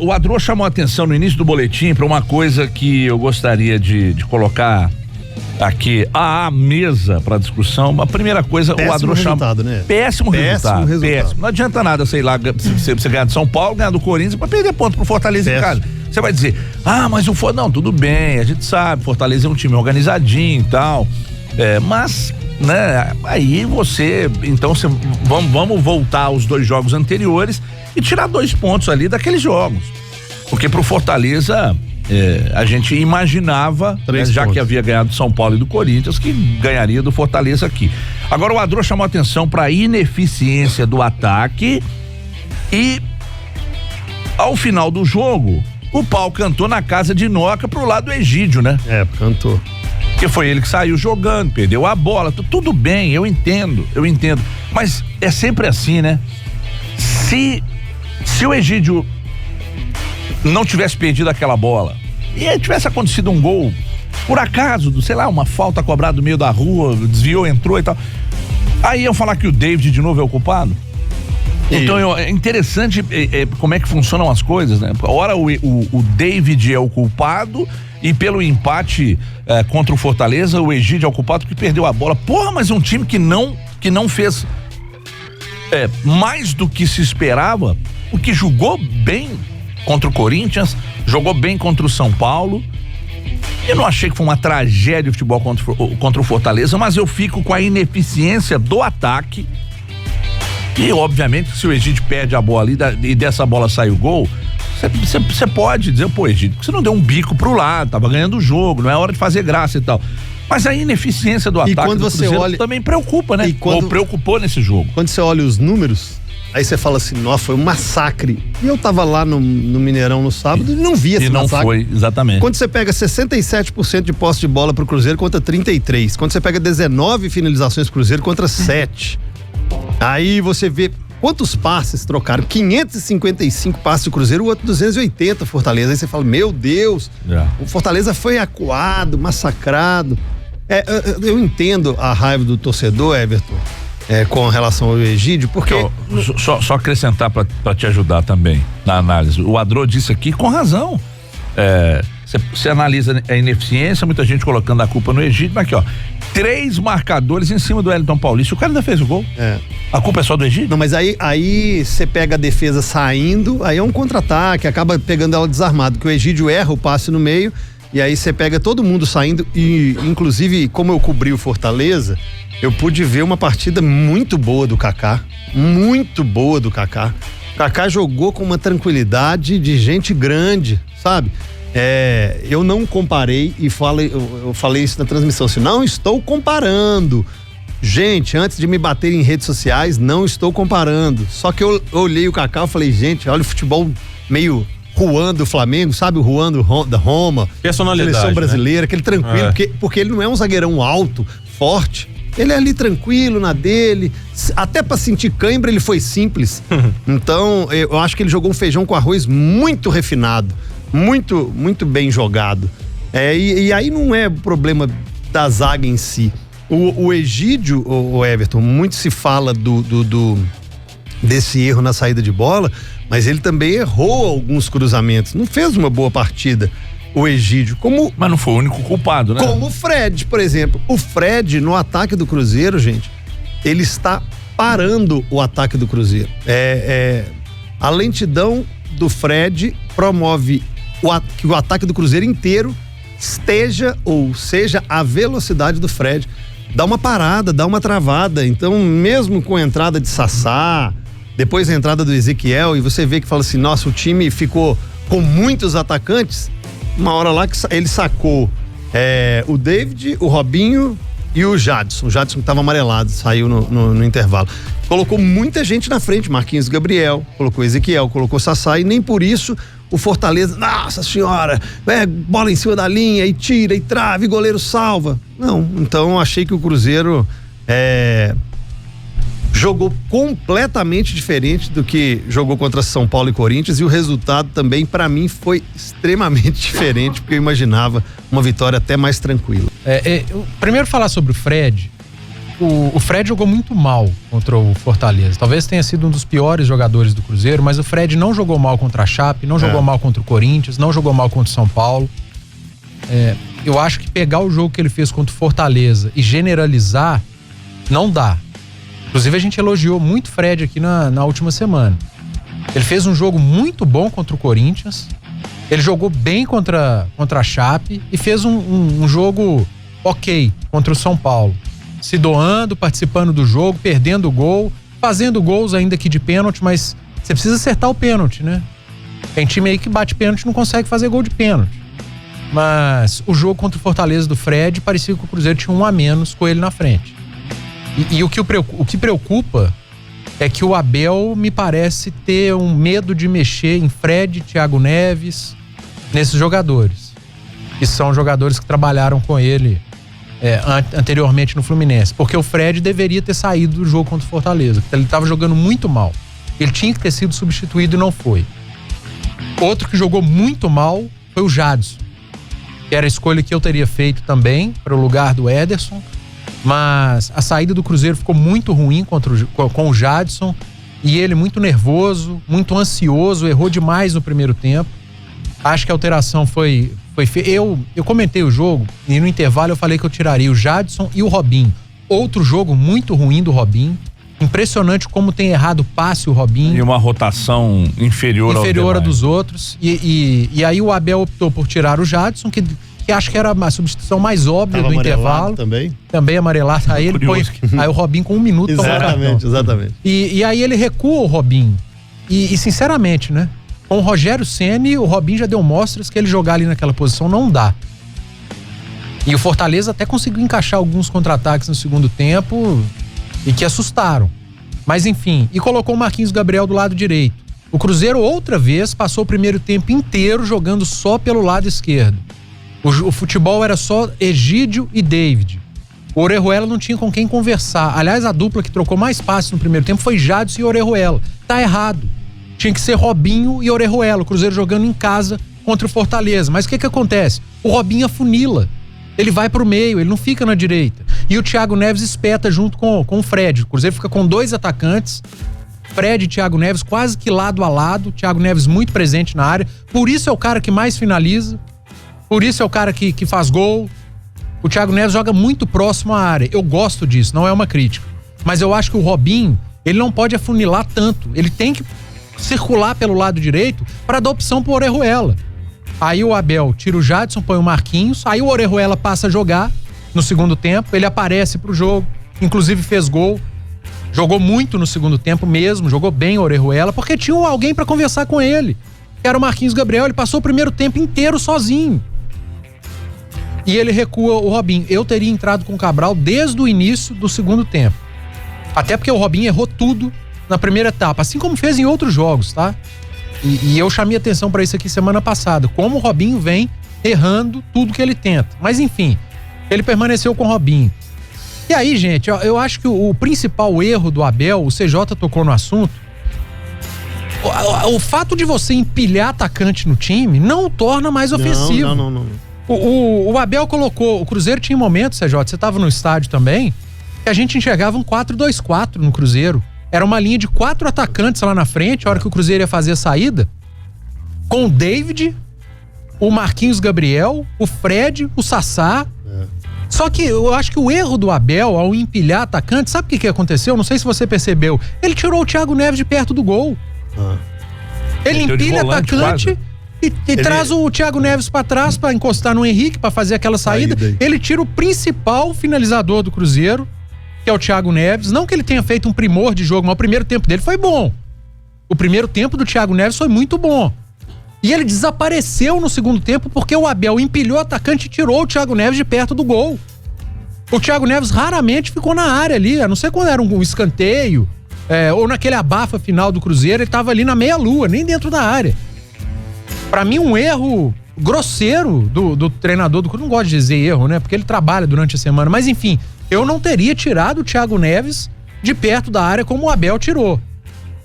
o Adro chamou a atenção no início do boletim para uma coisa que eu gostaria de colocar aqui à mesa para discussão. A primeira coisa, péssimo o Adro chamou. Né? Péssimo resultado. Não adianta nada, sei lá, você ganhar de São Paulo, ganhar do Corinthians para perder ponto pro Fortaleza em casa. Você vai dizer, mas o Fortaleza. Não, tudo bem, a gente sabe, Fortaleza é um time organizadinho e tal. Mas, né, aí então vamos voltar aos 2 jogos anteriores e tirar 2 pontos ali daqueles jogos. Porque pro Fortaleza, a gente imaginava, né, já que havia ganhado do São Paulo e do Corinthians, que ganharia do Fortaleza aqui. Agora o Adro chamou a atenção para a ineficiência do ataque e ao final do jogo, o pau cantou na casa de Noca pro lado do Egídio, né? Cantou. Porque foi ele que saiu jogando, perdeu a bola, tudo bem, eu entendo, mas é sempre assim, né? Se o Egídio não tivesse perdido aquela bola e tivesse acontecido um gol, por acaso, sei lá, uma falta cobrada no meio da rua, desviou, entrou e tal, aí iam falar que o David de novo é o culpado? Então é interessante como é que funcionam as coisas, né? Ora o David é o culpado e pelo empate contra o Fortaleza, o Egídio é o culpado que perdeu a bola. Porra, mas é um time que não fez mais do que se esperava, o que jogou bem contra o Corinthians, jogou bem contra o São Paulo. Eu não achei que foi uma tragédia o futebol contra o Fortaleza, mas eu fico com a ineficiência do ataque. E obviamente se o Egídio perde a bola ali e dessa bola sai o gol, você pode dizer, pô, Egídio, você não deu um bico pro lado, tava ganhando o jogo, não é hora de fazer graça e tal. Mas a ineficiência do ataque do Cruzeiro também preocupa, né? Ou preocupou nesse jogo. Quando você olha os números, aí você fala assim, nossa, foi um massacre. E eu tava lá no Mineirão no sábado e não vi esse massacre. E não foi, exatamente. Quando você pega 67% de posse de bola pro Cruzeiro contra 33%, quando você pega 19 finalizações pro Cruzeiro contra 7%, aí você vê quantos passes trocaram, 555 passes do Cruzeiro, o outro 280 Fortaleza. Aí você fala, meu Deus, o Fortaleza foi acuado, massacrado. Eu entendo a raiva do torcedor, Everton, com relação ao Egídio, porque... Só acrescentar para te ajudar também na análise. O Adro disse aqui com razão. Você analisa a ineficiência, muita gente colocando a culpa no Egídio, mas aqui, ó, 3 marcadores em cima do Wellington Paulista. O cara ainda fez o gol. A culpa é só do Egídio? Não, mas aí você pega a defesa saindo, aí é um contra-ataque, acaba pegando ela desarmado, que o Egídio erra o passe no meio, e aí você pega todo mundo saindo, e inclusive, como eu cobri o Fortaleza, eu pude ver uma partida muito boa do Kaká. Muito boa do Kaká. O Kaká jogou com uma tranquilidade de gente grande, sabe? Eu não comparei e eu falei isso na transmissão, assim, não estou comparando. Gente, antes de me bater em redes sociais, não estou comparando. Só que eu olhei o Kaká e falei, gente, olha o futebol meio Juan do Flamengo, sabe o Juan da Roma? Personalidade, seleção brasileira, né? aquele tranquilo, porque ele não é um zagueirão alto, forte. Ele é ali tranquilo na dele, até pra sentir cãibra ele foi simples. Então, eu acho que ele jogou um feijão com arroz muito refinado, muito, muito bem jogado. E aí não é problema da zaga em si. O Egídio, o Everton, muito se fala desse erro na saída de bola, mas ele também errou alguns cruzamentos, não fez uma boa partida. O Egídio, mas não foi o único culpado, né? Como o Fred, por exemplo. O Fred, no ataque do Cruzeiro, gente, ele está parando o ataque do Cruzeiro. A lentidão do Fred promove que o ataque do Cruzeiro inteiro seja a velocidade do Fred. Dá uma parada, dá uma travada. Então, mesmo com a entrada de Sassá, depois a entrada do Ezequiel, e você vê que fala assim, nossa, o time ficou com muitos atacantes. Uma hora lá que ele sacou o David, o Robinho e o Jadson. O Jadson que estava amarelado, saiu no intervalo. Colocou muita gente na frente, Marquinhos Gabriel, colocou Ezequiel, colocou Sassá, e nem por isso o Fortaleza, nossa senhora, bola em cima da linha, e tira, e trava, e goleiro salva. Não, então achei que o Cruzeiro jogou completamente diferente do que jogou contra São Paulo e Corinthians, e o resultado também, para mim, foi extremamente diferente, porque eu imaginava uma vitória até mais tranquila. Primeiro falar sobre o Fred. O Fred jogou muito mal contra o Fortaleza. Talvez tenha sido um dos piores jogadores do Cruzeiro, mas o Fred não jogou mal contra a Chape, não jogou mal contra o Corinthians, não jogou mal contra o São Paulo. Eu acho que pegar o jogo que ele fez contra o Fortaleza e generalizar, não dá. Inclusive a gente elogiou muito o Fred aqui na última semana. Ele fez um jogo muito bom contra o Corinthians, ele jogou bem contra a Chape e fez um jogo ok contra o São Paulo. Se doando, participando do jogo, perdendo o gol, fazendo gols ainda que de pênalti, mas você precisa acertar o pênalti, né? Tem time aí que bate pênalti e não consegue fazer gol de pênalti. Mas o jogo contra o Fortaleza do Fred parecia que o Cruzeiro tinha um a menos com ele na frente. E o que preocupa é que o Abel me parece ter um medo de mexer em Fred, Thiago Neves, nesses jogadores. Que são jogadores que trabalharam com ele anteriormente no Fluminense, porque o Fred deveria ter saído do jogo contra o Fortaleza, ele estava jogando muito mal, ele tinha que ter sido substituído e não foi. Outro que jogou muito mal foi o Jadson, que era a escolha que eu teria feito também para o lugar do Ederson, mas a saída do Cruzeiro ficou muito ruim com o Jadson, e ele muito nervoso, muito ansioso, errou demais no primeiro tempo. Acho que a alteração foi eu comentei o jogo e no intervalo eu falei que eu tiraria o Jadson e o Robinho. Outro jogo muito ruim do Robinho. Impressionante como tem errado passe o Robinho. E uma rotação inferior a dos outros. E aí o Abel optou por tirar o Jadson, que acho que era a substituição mais óbvia do intervalo. Também amarelado. Aí ele põe. Aí o Robinho com 1 minuto. Exatamente. E aí ele recua o Robinho. E sinceramente, né? Com o Rogério Ceni, o Robinho já deu mostras que ele jogar ali naquela posição não dá. E o Fortaleza até conseguiu encaixar alguns contra-ataques no segundo tempo e que assustaram. Mas enfim, e colocou o Marquinhos Gabriel do lado direito. O Cruzeiro outra vez passou o primeiro tempo inteiro jogando só pelo lado esquerdo. O futebol era só Egídio e David. O Orejuela não tinha com quem conversar. Aliás, a dupla que trocou mais passes no primeiro tempo foi Jadson e Orejuela. Tá errado. Tinha que ser Robinho e Orejuela, o Cruzeiro jogando em casa contra o Fortaleza. Mas o que acontece? O Robinho afunila. Ele vai pro meio, ele não fica na direita. E o Thiago Neves espeta junto com o Fred. O Cruzeiro fica com 2 atacantes, Fred e Thiago Neves quase que lado a lado. Thiago Neves muito presente na área. Por isso é o cara que mais finaliza. Por isso é o cara que faz gol. O Thiago Neves joga muito próximo à área. Eu gosto disso, não é uma crítica. Mas eu acho que o Robinho, ele não pode afunilar tanto. Ele tem que circular pelo lado direito para dar opção pro Orejuela. Aí o Abel tira o Jadson, põe o Marquinhos, aí o Orejuela passa a jogar no segundo tempo, ele aparece pro jogo, inclusive fez gol, jogou muito no segundo tempo mesmo, jogou bem o Orejuela, porque tinha alguém para conversar com ele, que era o Marquinhos Gabriel. Ele passou o primeiro tempo inteiro sozinho. E ele recua o Robinho. Eu teria entrado com o Cabral desde o início do segundo tempo. Até porque o Robinho errou tudo na primeira etapa, assim como fez em outros jogos, tá? E eu chamei atenção para isso aqui semana passada, como o Robinho vem errando tudo que ele tenta. Mas enfim, ele permaneceu com o Robinho. E aí, gente, eu acho que o principal erro do Abel, o CJ tocou no assunto, o fato de você empilhar atacante no time não o torna mais ofensivo. Não. O Abel colocou, o Cruzeiro tinha momentos, CJ, você estava no estádio também, que a gente enxergava um 4-2-4 no Cruzeiro. Era uma linha de 4 atacantes lá na frente, a hora que o Cruzeiro ia fazer a saída, com o David, o Marquinhos Gabriel, o Fred, o Sassá. Só que eu acho que o erro do Abel ao empilhar atacante, sabe o que aconteceu? Não sei se você percebeu. Ele tirou o Thiago Neves de perto do gol. Ele empilha atacante e traz o Thiago Neves pra trás pra encostar no Henrique, pra fazer aquela saída. Ele tira o principal finalizador do Cruzeiro, que é o Thiago Neves. Não que ele tenha feito um primor de jogo, mas o primeiro tempo dele foi bom. O primeiro tempo do Thiago Neves foi muito bom. E ele desapareceu no segundo tempo porque o Abel empilhou o atacante e tirou o Thiago Neves de perto do gol. O Thiago Neves raramente ficou na área ali, a não ser quando era um escanteio, ou naquele abafa final do Cruzeiro, ele tava ali na meia-lua, nem dentro da área. Pra mim, um erro grosseiro do treinador do Cruzeiro, não gosto de dizer erro, né? Porque ele trabalha durante a semana, mas enfim, eu não teria tirado o Thiago Neves de perto da área como o Abel tirou.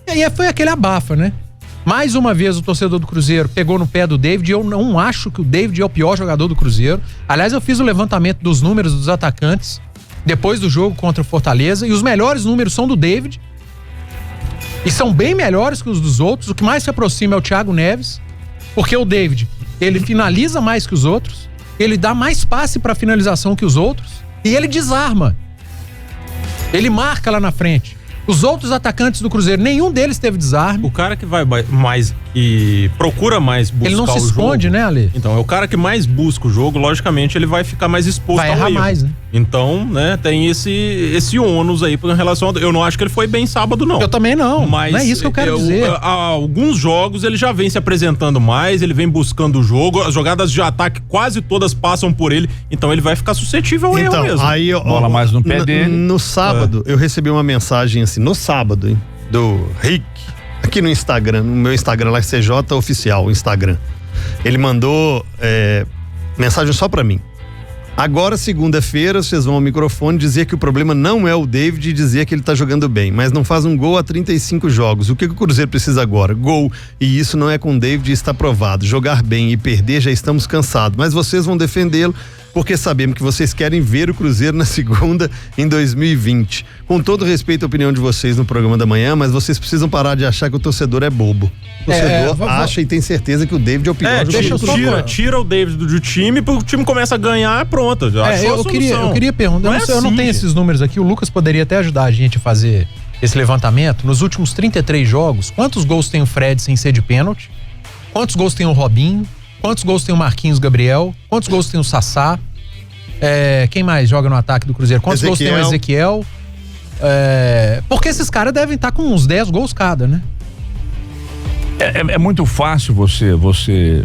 E aí foi aquele abafa, né? Mais uma vez o torcedor do Cruzeiro pegou no pé do David. Eu não acho que o David é o pior jogador do Cruzeiro. Aliás, eu fiz o levantamento dos números dos atacantes. depois do jogo contra o Fortaleza, e os melhores números são do David, e são bem melhores que os dos outros. O que mais se aproxima é o Thiago Neves, porque o David, ele finaliza mais que os outros, ele dá mais passe para finalização que os outros, e ele desarma. Ele marca lá na frente. Os outros atacantes do Cruzeiro, nenhum deles teve desarme. O cara que vai mais, que procura mais buscar o jogo... Ele não se esconde, né, Ale? Então, é o cara que mais busca o jogo, logicamente, ele vai ficar mais exposto ao erro. Vai errar mais, né? Então, né, tem esse ônus aí em relação... Eu não acho que ele foi bem sábado, não. Eu também não. Mas não é isso que eu quero dizer. Há alguns jogos ele já vem se apresentando mais, ele vem buscando o jogo, as jogadas de ataque quase todas passam por ele, então ele vai ficar suscetível ao erro mesmo. Aí, bola mais no pé dele. No sábado, eu recebi uma mensagem assim, no sábado, hein, do Rick, aqui no Instagram, no meu Instagram lá, CJ Oficial, o Instagram. Ele mandou mensagem só pra mim. Agora, segunda-feira, vocês vão ao microfone dizer que o problema não é o David e dizer que ele tá jogando bem, mas não faz um gol há 35 jogos. O que o Cruzeiro precisa agora? Gol. E isso não é com o David, está provado. Jogar bem e perder, já estamos cansados. Mas vocês vão defendê-lo, porque sabemos que vocês querem ver o Cruzeiro na segunda em 2020. Com todo respeito à opinião de vocês no programa da manhã, mas vocês precisam parar de achar que o torcedor é bobo. O torcedor acha e tem certeza que o David é o pior jogador do Cruzeiro. Tira o David do time, porque o time começa a ganhar, pronto. Eu queria perguntar, eu não tenho esses números aqui, o Lucas poderia até ajudar a gente a fazer esse levantamento. Nos últimos 33 jogos, quantos gols tem o Fred sem ser de pênalti? Quantos gols tem o Robinho? Quantos gols tem o Marquinhos Gabriel? Quantos gols tem o Sassá? Quem mais joga no ataque do Cruzeiro? Quantos gols tem o Ezequiel? Porque esses caras devem estar com uns 10 gols cada, né? É muito fácil você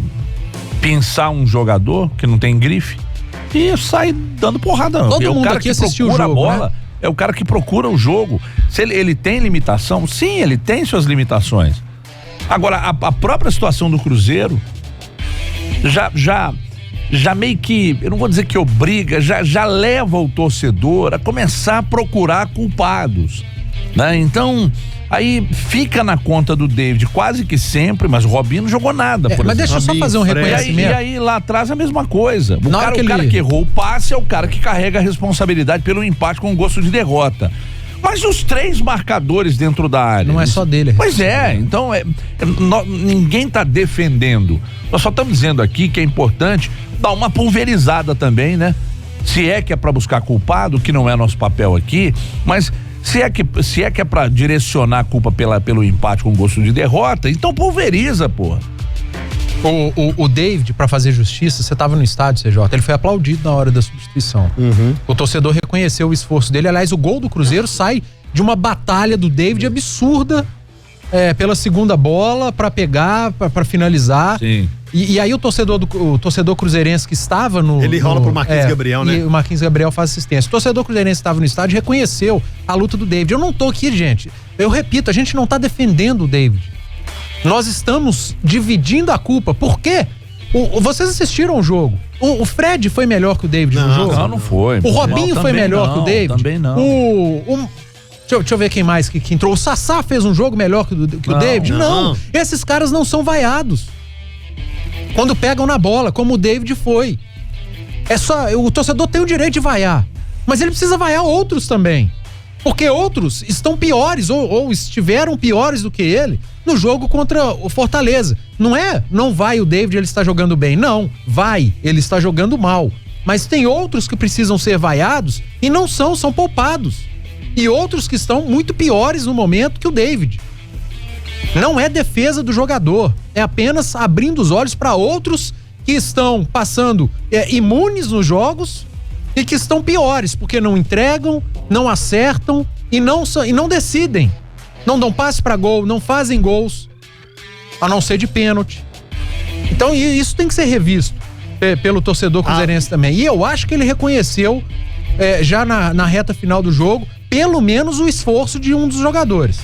pensar um jogador que não tem grife e sai dando porrada. Todo mundo aqui assistiu o jogo, a bola, né? É o cara que procura o jogo. Se ele tem limitação, sim, ele tem suas limitações. Agora, a própria situação do Cruzeiro já meio que, eu não vou dizer que obriga, já leva o torcedor a começar a procurar culpados, né? Então, aí fica na conta do David quase que sempre, mas o Robinho não jogou nada, por mas exemplo. deixa eu só fazer um reconhecimento. E aí lá atrás a mesma coisa. O que cara que errou o passe é o cara que carrega a responsabilidade pelo empate com gosto de derrota. Mas os 3 marcadores dentro da área... Não é só dele. Pois é, então ninguém tá defendendo. Nós só estamos dizendo aqui que é importante dar uma pulverizada também, né? Se é que é pra buscar culpado, que não é nosso papel aqui, mas se é que é pra direcionar a culpa pelo empate com gosto de derrota, então pulveriza, porra. O David, pra fazer justiça, você tava no estádio, CJ, ele foi aplaudido na hora da substituição. O torcedor reconheceu o esforço dele. Aliás, o gol do Cruzeiro sai de uma batalha do David absurda pela segunda bola, pra pegar, pra finalizar. Sim. E aí o torcedor cruzeirense que estava no... Ele rola pro Marquinhos Gabriel, né? E o Marquinhos Gabriel faz assistência. O torcedor cruzeirense que estava no estádio reconheceu a luta do David. Eu não tô aqui, gente. Eu repito, a gente não tá defendendo o David. Nós estamos dividindo a culpa. Por quê? Vocês assistiram o jogo. O Fred foi melhor que o David no jogo? Não foi. O Robinho foi melhor que o David? Também não. Deixa eu ver quem mais que entrou. O Sassá fez um jogo melhor que o David? Não. Esses caras não são vaiados quando pegam na bola, como o David foi. O torcedor tem o direito de vaiar, mas ele precisa vaiar outros também, porque outros estão piores ou estiveram piores do que ele no jogo contra o Fortaleza. Não vai o David, ele está jogando bem. Não, vai, ele está jogando mal. Mas tem outros que precisam ser vaiados e não são poupados. E outros que estão muito piores no momento que o David. Não é defesa do jogador, é apenas abrindo os olhos para outros que estão passando imunes nos jogos e que estão piores, porque não entregam, não acertam e não decidem. Não dão passe para gol, não fazem gols, a não ser de pênalti. Então isso tem que ser revisto pelo torcedor cruzeirense também. E eu acho que ele reconheceu já na reta final do jogo, pelo menos o esforço de um dos jogadores.